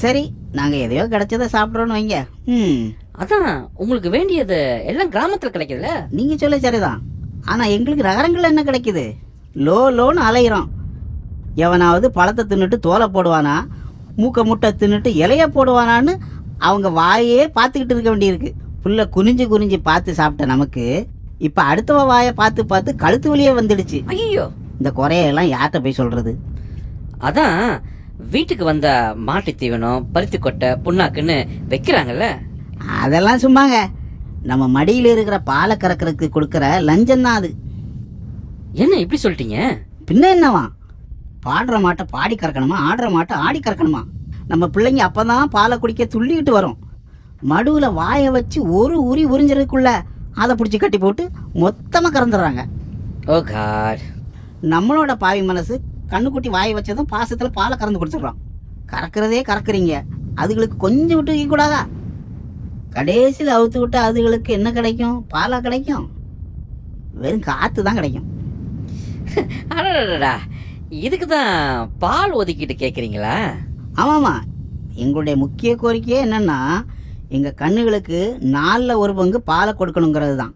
சரி, நாங்கள் எதையோ கிடைச்சதை சாப்பிட்றோன்னு வைங்க. அதான் உங்களுக்கு வேண்டியது எல்லாம் கிராமத்துல கிடைக்குதுல்ல. நீங்கள் சொல்ல சரிதான். ஆனால் எங்களுக்கு நகரங்களில் என்ன கிடைக்குது? லோன்னு அலையிறோம். எவனாவது பழத்தை தின்னுட்டு தோலை போடுவானா, மூக்கை முட்டை தின்னுட்டு இலைய போடுவானான்னு அவங்க வாயே பார்த்துக்கிட்டு இருக்க வேண்டியிருக்கு. புல்லை குனிஞ்சு குனிஞ்சு பார்த்து சாப்பிட்ட நமக்கு இப்போ அடுத்தவ வாயை பார்த்து பார்த்து கழுத்து வலியே வந்துடுச்சு. ஐயோ, இந்த குறையெல்லாம் யார்கிட்ட போய் சொல்கிறது? அதான் வீட்டுக்கு வந்த மாட்டு தீவனம், பருத்தி கொட்டை, புண்ணாக்குன்னு வைக்கிறாங்கல்ல. அதெல்லாம் சும்மாங்க. நம்ம மடியில் இருக்கிற பாலை கறக்கிறதுக்கு கொடுக்குற லஞ்சம் தான் அது. என்ன இப்படி சொல்லிட்டீங்க? பின்ன என்னவா? பாடுற மாட்டை பாடி கறக்கணுமா, ஆடுற மாட்டை ஆடி கறக்கணுமா? நம்ம பிள்ளைங்க அப்போ தான் பாலை குடிக்க துள்ளிக்கிட்டு வரும். மடுவில் வாயை வச்சு ஒரு உரி உறிஞ்சதுக்குள்ள அதை பிடிச்சி கட்டி போட்டு மொத்தமாக கறந்துடுறாங்க. ஓ காட். நம்மளோட பாவி மனசு கண்ணுக்குட்டி வாயை வச்சதும் பாசத்தில் பாலை கறந்து குடிச்சிடுறோம். கறக்கிறதே கறக்குறீங்க, அதுகளுக்கு கொஞ்சம் விட்டு வைக்கக்கூடாதா? கடைசியில் அவுத்து விட்டு அதுகளுக்கு என்ன கிடைக்கும்? பாலா கிடைக்கும்? வெறும் காற்று தான் கிடைக்கும். அடடா, இதுக்கு தான் பால் ஒதுக்கிட்டு கேட்குறீங்களா? ஆமாம்மா, எங்களுடைய முக்கிய கோரிக்கையே என்னென்னா, எங்கள் கண்ணுகளுக்கு 4/1 பங்கு பாலை கொடுக்கணுங்கிறது தான்.